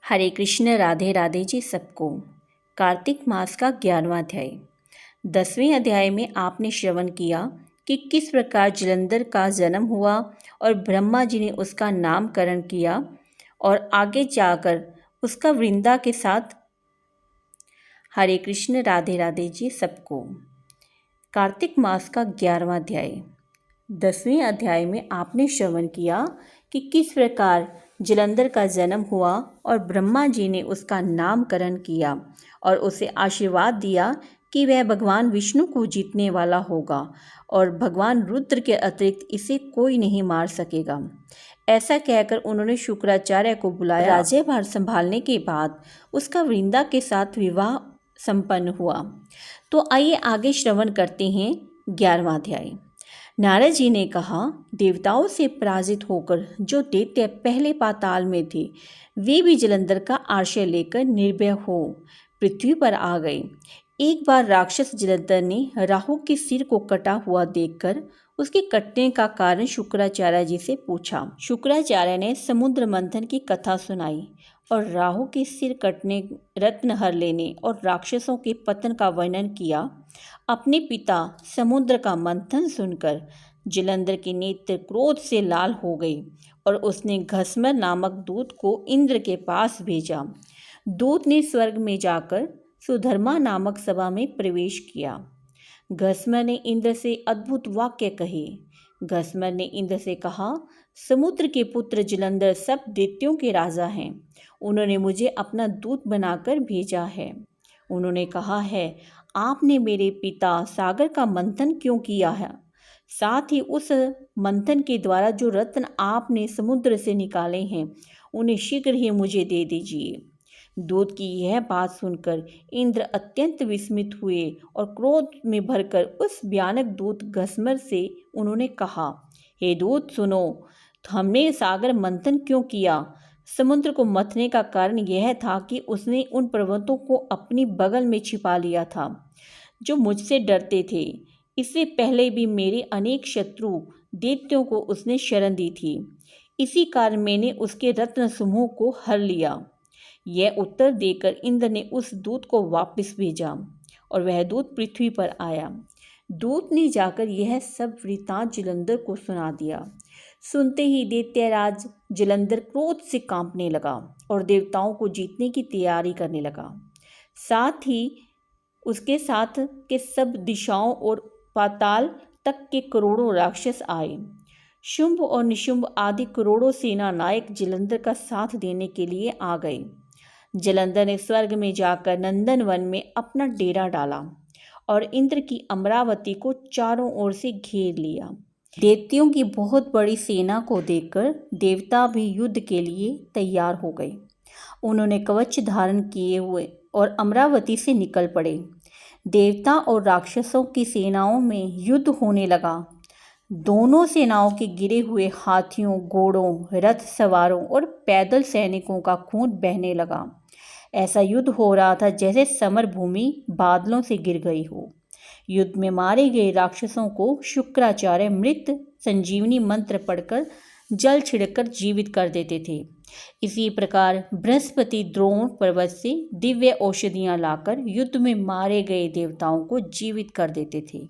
हरे कृष्ण राधे राधे जी सबको। कार्तिक मास का 11वां अध्याय। 10वें अध्याय में आपने श्रवण किया कि किस प्रकार जलंधर का जन्म हुआ और ब्रह्मा जी ने उसका नामकरण किया और आगे जाकर उसका वृंदा के साथ। हरे कृष्ण राधे राधे जी सबको। कार्तिक मास का 11वां अध्याय। 10वें अध्याय में आपने श्रवण किया कि किस प्रकार जलंधर का जन्म हुआ और ब्रह्मा जी ने उसका नामकरण किया और उसे आशीर्वाद दिया कि वह भगवान विष्णु को जीतने वाला होगा और भगवान रुद्र के अतिरिक्त इसे कोई नहीं मार सकेगा। ऐसा कहकर उन्होंने शुक्राचार्य को बुलाया। राज्यभार संभालने के बाद उसका वृंदा के साथ विवाह संपन्न हुआ। तो आइए आगे श्रवण करते हैं 11वां अध्याय। नारद जी ने कहा, देवताओं से पराजित होकर जो दैत्य पहले पाताल में थे वे भी जलंधर का आश्रय लेकर निर्भय हो पृथ्वी पर आ गए। एक बार राक्षस जलंधर ने राहु के सिर को कटा हुआ देखकर उसके कटने का कारण शुक्राचार्य जी से पूछा। शुक्राचार्य ने समुद्र मंथन की कथा सुनाई और राहु के सिर कटने, रत्न हर लेने और राक्षसों के पतन का वर्णन किया। अपने पिता समुद्र का मंथन सुनकर जलंधर के नेत्र क्रोध से लाल हो गई और उसने घसमर नामक दूत को इंद्र के पास भेजा। दूत ने स्वर्ग में जाकर सुधर्मा नामक सभा में प्रवेश किया। घसमर ने इंद्र से अद्भुत वाक्य कहे। घसमर ने इंद्र से कहा, समुद्र के पुत्र जलंधर सब दैत्यों के राजा हैं। उन्होंने मुझे अपना दूत बनाकर भेजा है। उन्होंने कहा है, आपने मेरे पिता सागर का मंथन क्यों किया है? साथ ही उस मंथन के द्वारा जो रत्न आपने समुद्र से निकाले हैं उन्हें शीघ्र ही मुझे दे दीजिए। दूत की यह बात सुनकर इंद्र अत्यंत विस्मित हुए और क्रोध में भरकर उस भयानक दूत घसमर से उन्होंने कहा, हे दूत सुनो, हमने सागर मंथन क्यों किया? समुद्र को मथने का कारण यह था कि उसने उन पर्वतों को अपनी बगल में छिपा लिया था जो मुझसे डरते थे। इससे पहले भी मेरे अनेक शत्रु दैत्यों को उसने शरण दी थी। इसी कारण मैंने उसके रत्न समूह को हर लिया। यह उत्तर देकर इंद्र ने उस दूत को वापस भेजा और वह दूत पृथ्वी पर आया। दूत ने जाकर यह सब वृत्तांत जलंधर को सुना दिया। सुनते ही दैत्यराज जलंधर क्रोध से कांपने लगा और देवताओं को जीतने की तैयारी करने लगा। साथ ही उसके साथ के सब दिशाओं और पाताल तक के करोड़ों राक्षस आए। शुंभ और निशुंभ आदि करोड़ों सेना नायक जलंधर का साथ देने के लिए आ गए। जलंधर ने स्वर्ग में जाकर नंदन वन में अपना डेरा डाला और इंद्र की अमरावती को चारों ओर से घेर लिया। दैत्यों की बहुत बड़ी सेना को देखकर देवता भी युद्ध के लिए तैयार हो गए। उन्होंने कवच धारण किए हुए और अमरावती से निकल पड़े। देवता और राक्षसों की सेनाओं में युद्ध होने लगा। दोनों सेनाओं के गिरे हुए हाथियों, घोड़ों, रथ सवारों और पैदल सैनिकों का खून बहने लगा। ऐसा युद्ध हो रहा था जैसे समर भूमि बादलों से गिर गई हो। युद्ध में मारे गए राक्षसों को शुक्राचार्य मृत संजीवनी मंत्र पढ़कर जल छिड़ककर जीवित कर देते थे। इसी प्रकार बृहस्पति द्रोण पर्वत से दिव्य औषधियां लाकर युद्ध में मारे गए देवताओं को जीवित कर देते थे।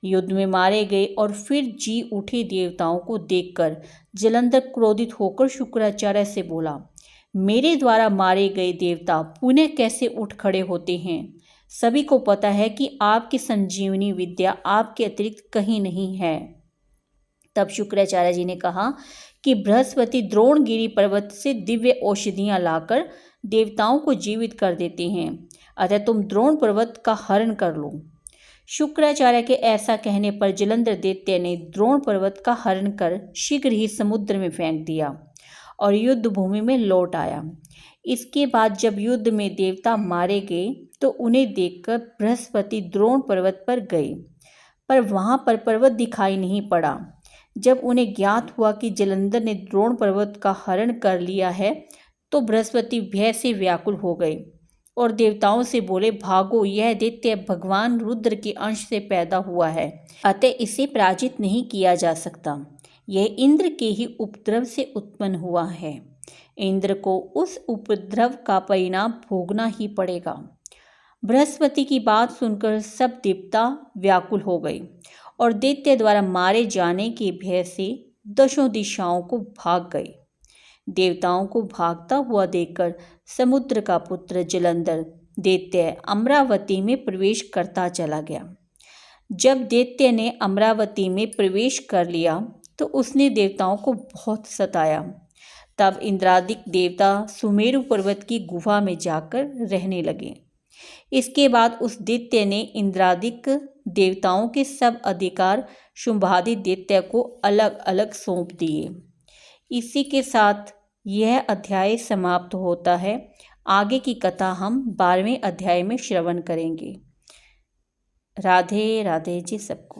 युद्ध में मारे गए और फिर जी उठे देवताओं को देखकर जलंधर क्रोधित होकर शुक्राचार्य से बोला, मेरे द्वारा मारे गए देवता पुनः कैसे उठ खड़े होते हैं? सभी को पता है कि आपकी संजीवनी विद्या आपके अतिरिक्त कहीं नहीं है। तब शुक्राचार्य जी ने कहा कि बृहस्पति द्रोणगिरी पर्वत से दिव्य औषधियां लाकर देवताओं को जीवित कर देते हैं, अतः तुम द्रोण पर्वत का हरण कर लो। शुक्राचार्य के ऐसा कहने पर जलंधर दैत्य ने द्रोण पर्वत का हरण कर शीघ्र ही समुद्र में फेंक दिया और युद्ध भूमि में लौट आया। इसके बाद जब युद्ध में देवता मारे गए तो उन्हें देखकर बृहस्पति द्रोण पर्वत पर गए, पर वहां पर पर्वत दिखाई नहीं पड़ा। जब उन्हें ज्ञात हुआ कि जलंधर ने द्रोण पर्वत का हरण कर लिया है तो बृहस्पति भय से व्याकुल हो गए और देवताओं से बोले, भागो, यह दैत्य भगवान रुद्र के अंश से पैदा हुआ है, अतः इसे पराजित नहीं किया जा सकता। यह इंद्र के ही उपद्रव से उत्पन्न हुआ है। इंद्र को उस उपद्रव का परिणाम भोगना ही पड़ेगा। बृहस्पति की बात सुनकर सब देवता व्याकुल हो गए और दैत्य द्वारा मारे जाने के भय से दशों दिशाओं को भाग गए। देवताओं को भागता हुआ देखकर समुद्र का पुत्र जलंधर दैत्य अमरावती में प्रवेश करता चला गया। जब दैत्य ने अमरावती में प्रवेश कर लिया तो उसने देवताओं को बहुत सताया। तब इंद्रादिक देवता सुमेरु पर्वत की गुफा में जाकर रहने लगे। इसके बाद उस दैत्य ने इंद्रादिक देवताओं के सब अधिकार शुंभादि दैत्य को अलग अलग सौंप दिए। इसी के साथ यह अध्याय समाप्त होता है। आगे की कथा हम 12वें अध्याय में श्रवण करेंगे। राधे राधे जी सबको।